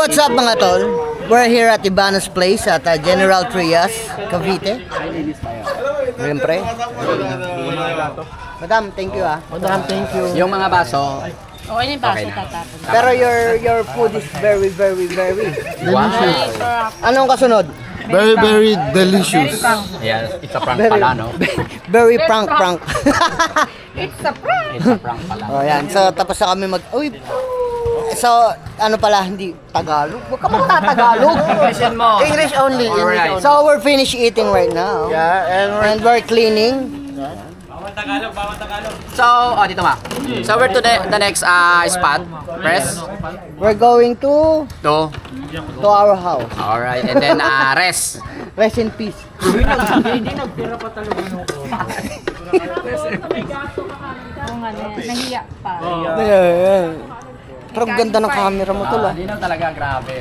what's up mga tol? We're here at Ibanez Place at General Trias, Cavite. Siyempre. Madam, thank you ah. Madam, thank you. Yung mga baso. Okay na yung baso tatapon. Pero your food is very Delicious. Anong kasunod? Very delicious. Yes, it's a prank pala, no? Very prank. It's a prank! It's a prank pala. Oh, yan. So, tapos na kami Uy! So, ano pala, hindi Tagalog? Huwag ka magtatagalog. Question mo. English only. Alright. So, we're finished eating right now. Yeah, And we're cleaning. So, dito ma. So, we're to the next spot. Press. We're going to our house. Alright, and then rest. Rest in peace. Nahiya pa. Ayan. Pero ganda ng camera mo tol ah. Hindi na talaga, grabe.